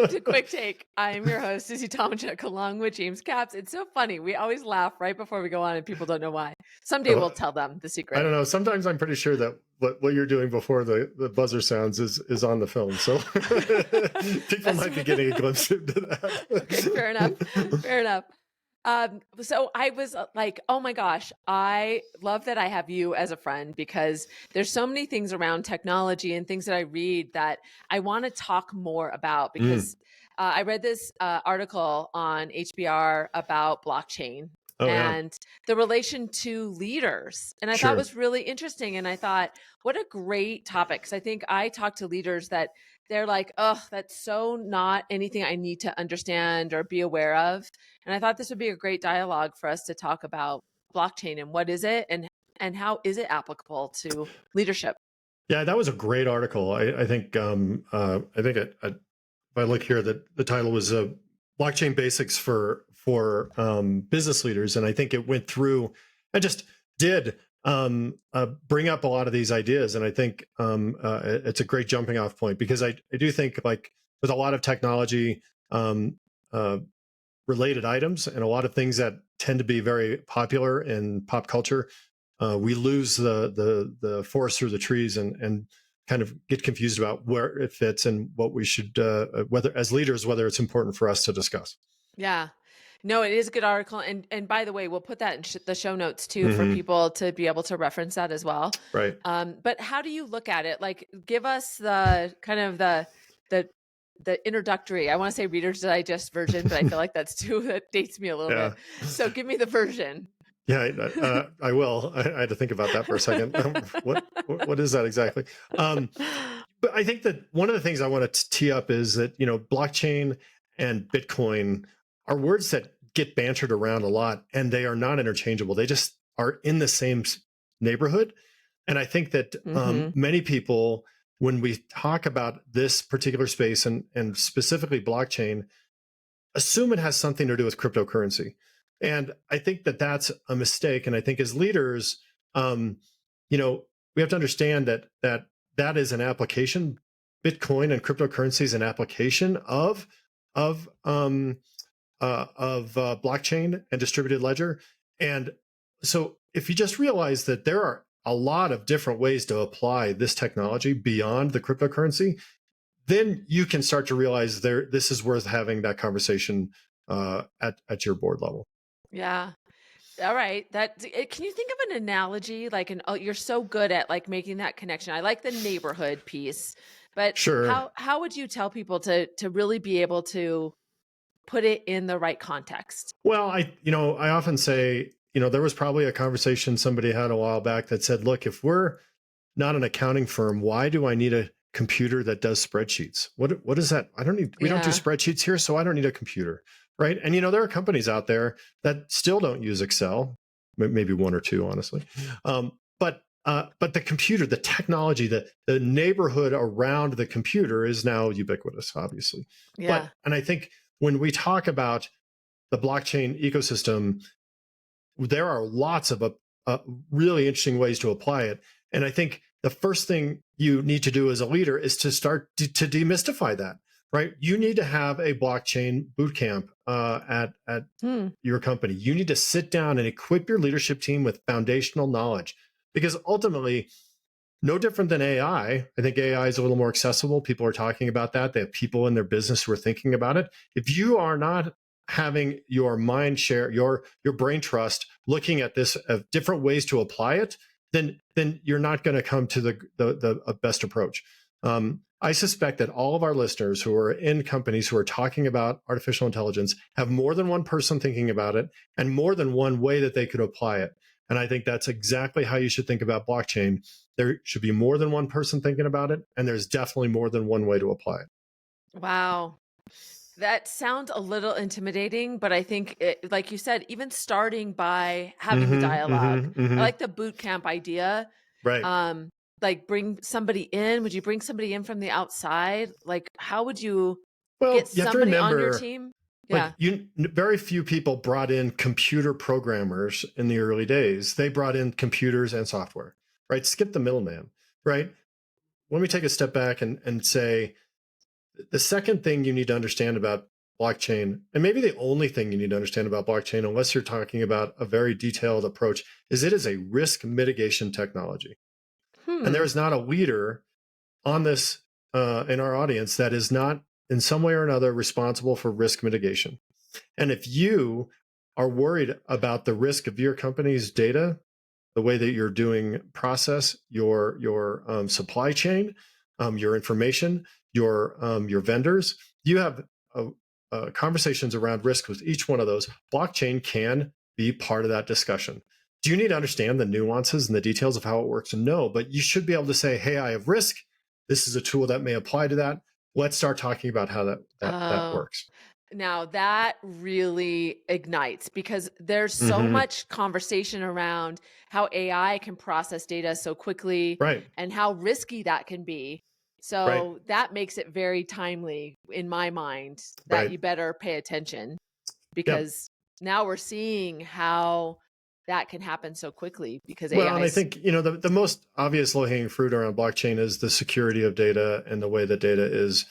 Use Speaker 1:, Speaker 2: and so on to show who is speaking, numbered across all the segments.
Speaker 1: Welcome to Quick Take. I'm your host, Susie Tomachuk, along with James Capps. It's so funny. We always laugh right before we go on, and people don't know why. Someday we'll tell them the
Speaker 2: I
Speaker 1: secret.
Speaker 2: don't know. Sometimes I'm pretty sure that what you're doing before the buzzer sounds is on the film. So people might be getting a glimpse into that.
Speaker 1: Okay, fair enough. Fair enough. So I was like, oh my gosh, I love that I have you as a friend because there's so many things around technology and things that I read that I want to talk more about because I read this article on HBR about blockchain
Speaker 2: Oh, yeah.
Speaker 1: and the relation to leaders. And I thought it
Speaker 2: Sure.
Speaker 1: was really interesting. And I thought, what a great topic. Because I think I talk to leaders that they're like, oh, that's so not anything I need to understand or be aware of. And I thought this would be a great dialogue for us to talk about blockchain and what is it and how is it applicable to leadership.
Speaker 2: Yeah, that was a great article. I think if I look here, that the title was "Blockchain Basics for Business Leaders," and I think it went through and just did bring up a lot of these ideas. And I think it's a great jumping off point because I do think like with a lot of technology related items and a lot of things that tend to be very popular in pop culture, we lose the forest through the trees and kind of get confused about where it fits and what we should, whether as leaders, whether it's important for us to discuss.
Speaker 1: Yeah. No, it is a good article. And by the way, we'll put that in the show notes too for people to be able to reference that as well.
Speaker 2: Right.
Speaker 1: But how do you look at it? Like, give us the kind of the introductory, I want to say Reader's Digest version, but I feel like that dates me a little bit. So give me the version.
Speaker 2: Yeah, I will. I had to think about that for a second. What is that exactly? But I think that one of the things I want to tee up is that, blockchain and Bitcoin are words that get bantered around a lot, and they are not interchangeable. They just are in the same neighborhood. And I think that many people, when we talk about this particular space and specifically blockchain, assume it has something to do with cryptocurrency. And I think that that's a mistake. And I think as leaders, we have to understand that is an application. Bitcoin and cryptocurrency is an application of blockchain and distributed ledger. And so if you just realize that there are a lot of different ways to apply this technology beyond the cryptocurrency, then you can start to realize this is worth having that conversation at your board level.
Speaker 1: Yeah. All right. Can you think of an analogy? You're so good at like making that connection. I like the neighborhood piece, but
Speaker 2: Sure.
Speaker 1: how would you tell people to really be able to put it in the right context?
Speaker 2: Well, I often say, there was probably a conversation somebody had a while back that said, look, if we're not an accounting firm, why do I need a computer that does spreadsheets? What is that? We don't do spreadsheets here, so I don't need a computer. Right. And, there are companies out there that still don't use Excel, maybe one or two, honestly. But the computer, the technology, the neighborhood around the computer is now ubiquitous, obviously.
Speaker 1: Yeah.
Speaker 2: And I think when we talk about the blockchain ecosystem, there are lots of really interesting ways to apply it. And I think the first thing you need to do as a leader is to start to demystify that. Right. You need to have a blockchain bootcamp at your company. You need to sit down and equip your leadership team with foundational knowledge, because ultimately, no different than AI. I think AI is a little more accessible. People are talking about that. They have people in their business who are thinking about it. If you are not having your mind share, your brain trust, looking at this different ways to apply it, then you're not going to come to the best approach. I suspect that all of our listeners who are in companies who are talking about artificial intelligence have more than one person thinking about it and more than one way that they could apply it. And I think that's exactly how you should think about blockchain. There should be more than one person thinking about it, and there's definitely more than one way to apply it.
Speaker 1: Wow. That sounds a little intimidating, but I think, like you said, even starting by having the dialogue, I like the boot camp idea.
Speaker 2: Right.
Speaker 1: Like bring somebody in. Would you bring somebody in from the outside? Like, how would you get somebody on your team?
Speaker 2: Yeah. Very few people brought in computer programmers in the early days. They brought in computers and software, right? Skip the middleman, right? Let me take a step back and say, The second thing you need to understand about blockchain, and maybe the only thing you need to understand about blockchain, unless you're talking about a very detailed approach, is it is a risk mitigation technology. And there
Speaker 1: Hmm.
Speaker 2: is not a leader on this in our audience that is not in some way or another responsible for risk mitigation. And if you are worried about the risk of your company's data, the way that you're doing process, your supply chain, your information, your vendors, you have conversations around risk with each one of those. Blockchain can be part of that discussion. Do you need to understand the nuances and the details of how it works? No, but you should be able to say, hey, I have risk. This is a tool that may apply to that. Let's start talking about how that
Speaker 1: Oh,
Speaker 2: works.
Speaker 1: now that really ignites because there's so
Speaker 2: Mm-hmm.
Speaker 1: much conversation around how AI can process data so quickly
Speaker 2: Right,
Speaker 1: and how risky that can be.
Speaker 2: right,
Speaker 1: So that makes it very timely in my mind that
Speaker 2: right.
Speaker 1: you better pay attention
Speaker 2: Yep.
Speaker 1: because now we're seeing how that can happen so quickly because
Speaker 2: Well, and I
Speaker 1: AI's
Speaker 2: think the most obvious low hanging fruit around blockchain is the security of data and the way that data is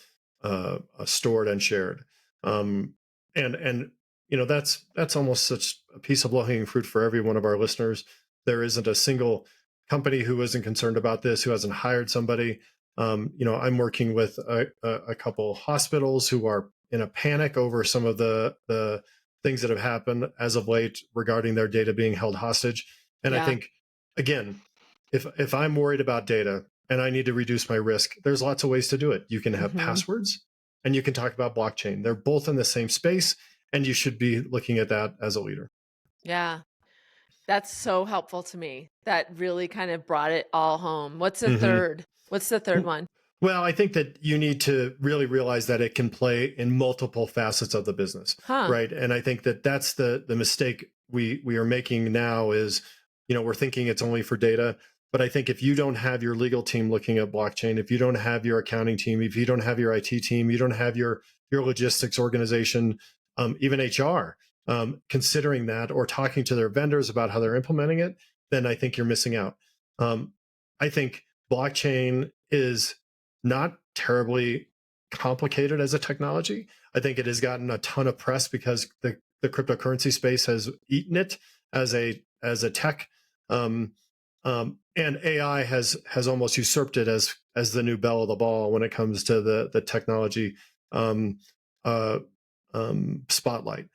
Speaker 2: stored and shared. Um, and that's almost such a piece of low hanging fruit for every one of our listeners. There isn't a single company who isn't concerned about this, who hasn't hired somebody. I'm working with a couple hospitals who are in a panic over some of the things that have happened as of late regarding their data being held hostage. And I
Speaker 1: yeah.
Speaker 2: think, again, if I'm worried about data and I need to reduce my risk, there's lots of ways to do it. You can have
Speaker 1: Mhm.
Speaker 2: passwords and you can talk about blockchain. They're both in the same space, and you should be looking at that as a leader.
Speaker 1: Yeah. That's so helpful to me. That really kind of brought it all home. What's the
Speaker 2: Mm-hmm.
Speaker 1: third? What's the third one?
Speaker 2: Well, I think that you need to really realize that it can play in multiple facets of the business,
Speaker 1: Huh.
Speaker 2: right? And I think that that's the mistake we are making now is, we're thinking it's only for data. But I think if you don't have your legal team looking at blockchain, if you don't have your accounting team, if you don't have your IT team, you don't have your logistics organization, even HR, considering that or talking to their vendors about how they're implementing it, then I think you're missing out. Um, I think blockchain is not terribly complicated as a technology. I think it has gotten a ton of press because the cryptocurrency space has eaten it as a tech, and AI has almost usurped it as the new belle of the ball when it comes to the technology um, uh, spotlight.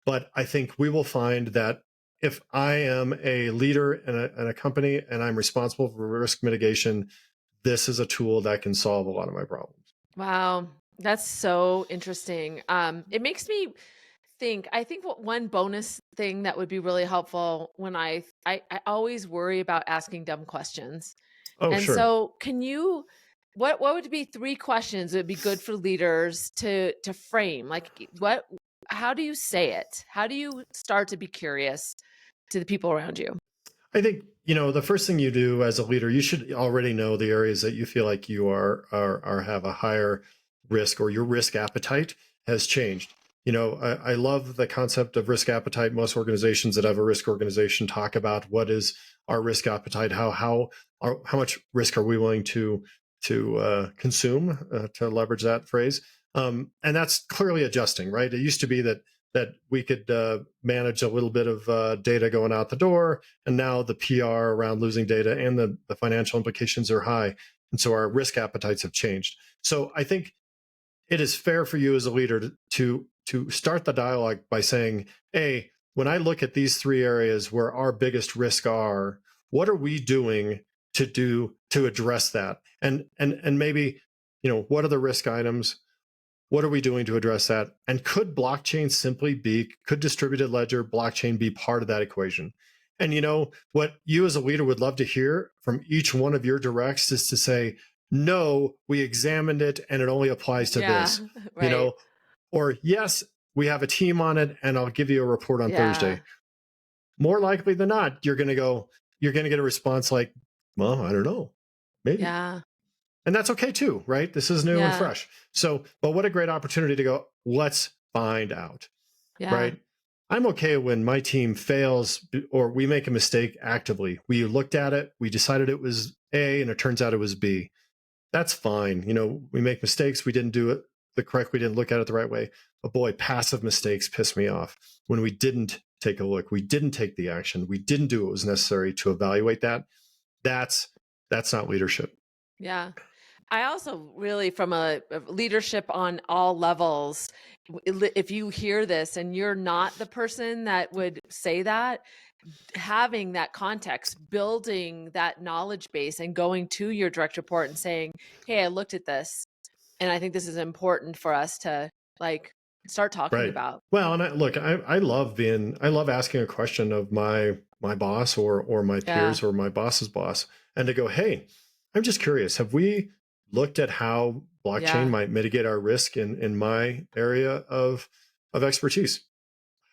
Speaker 2: But I think we will find that if I am a leader in a company and I'm responsible for risk mitigation, this is a tool that can solve a lot of my problems.
Speaker 1: Wow. That's so interesting. It makes me think, I think what one bonus thing that would be really helpful when I always worry about asking dumb questions.
Speaker 2: Oh,
Speaker 1: And
Speaker 2: sure.
Speaker 1: so can you what would be three questions that would be good for leaders to frame? Like what how do you say it? How do you start to be curious to the people around you?
Speaker 2: I think the first thing you do as a leader, you should already know the areas that you feel like you are have a higher risk or your risk appetite has changed. I love the concept of risk appetite. Most organizations that have a risk organization talk about what is our risk appetite, how much risk are we willing to consume, to leverage that phrase, and that's clearly adjusting, right? It used to be that we could manage a little bit of data going out the door, and now the PR around losing data and the financial implications are high. And so our risk appetites have changed. So I think it is fair for you as a leader to start the dialogue by saying, hey, when I look at these three areas where our biggest risks are, what are we doing to address that? And maybe, what are the risk items? What are we doing to address that? And could could distributed ledger blockchain be part of that equation? And what you as a leader would love to hear from each one of your directs is to say, no, we examined it and it only applies to
Speaker 1: Yeah,
Speaker 2: this, you
Speaker 1: right.
Speaker 2: know, or yes, we have a team on it and I'll give you a report on
Speaker 1: Yeah.
Speaker 2: Thursday. More likely than not, you're going to get a response like, well, I don't know, maybe.
Speaker 1: Yeah.
Speaker 2: And that's okay too, right? This is new and
Speaker 1: Yeah.
Speaker 2: fresh. So, but what a great opportunity to go, let's find out,
Speaker 1: Yeah.
Speaker 2: right? I'm okay when my team fails or we make a mistake actively. We looked at it, we decided it was A, and it turns out it was B. That's fine. We make mistakes. We didn't do it the correct, we didn't look at it the right way. But boy, passive mistakes piss me off. When we didn't take a look, we didn't take the action, we didn't do what was necessary to evaluate that. That's not leadership.
Speaker 1: Yeah. I also really, from a leadership on all levels, if you hear this and you're not the person that would say that, having that context, building that knowledge base and going to your direct report and saying, hey, I looked at this and I think this is important for us to like start talking
Speaker 2: Right.
Speaker 1: about.
Speaker 2: Well, and I love asking a question of my boss or my
Speaker 1: Yeah.
Speaker 2: peers or my boss's boss, and to go, hey, I'm just curious, have we looked at how blockchain
Speaker 1: Yeah.
Speaker 2: might mitigate our risk in my area of expertise?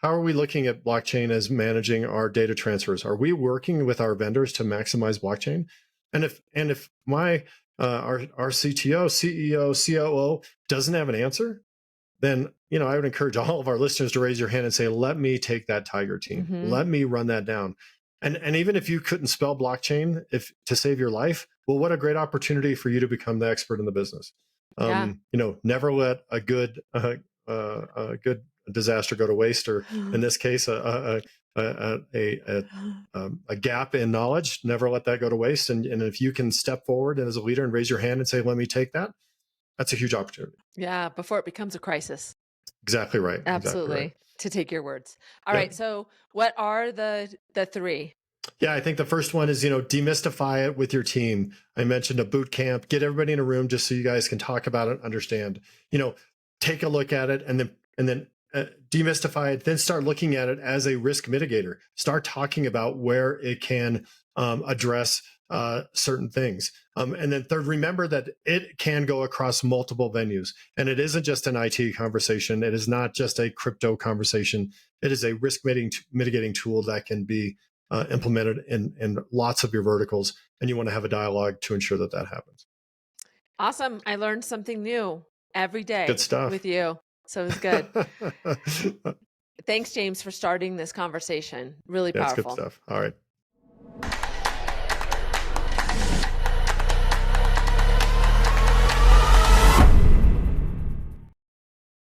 Speaker 2: How are we looking at blockchain as managing our data transfers? Are we working with our vendors to maximize blockchain? And if my our CTO, CEO, COO doesn't have an answer, then I would encourage all of our listeners to raise your hand and say, let me take that tiger team,
Speaker 1: Mm-hmm.
Speaker 2: let me run that down. And even if you couldn't spell blockchain if to save your life, well, what a great opportunity for you to become the expert in the business.
Speaker 1: Yeah.
Speaker 2: Never let a good disaster go to waste, or in this case a gap in knowledge. Never let that go to waste. And if you can step forward as a leader and raise your hand and say, let me take that, that's a huge opportunity.
Speaker 1: Yeah. Before it becomes a crisis.
Speaker 2: Exactly right. Exactly right.
Speaker 1: Absolutely. To take your words. All
Speaker 2: Yep.
Speaker 1: right. So what are the three?
Speaker 2: Yeah, I think the first one is, demystify it with your team. I mentioned a boot camp, get everybody in a room just so you guys can talk about it, understand, take a look at it, and then demystify it, then start looking at it as a risk mitigator. Start talking about where it can address certain things. And then third, remember that it can go across multiple venues. And it isn't just an IT conversation. It is not just a crypto conversation. It is a risk mitigating tool that can be implemented in lots of your verticals. And you want to have a dialogue to ensure that that happens.
Speaker 1: Awesome. I learned something new every
Speaker 2: Good
Speaker 1: day
Speaker 2: stuff.
Speaker 1: with you. So it was good. Thanks, James, for starting this conversation. Really
Speaker 2: Yeah, it's good
Speaker 1: powerful.
Speaker 2: stuff. All right.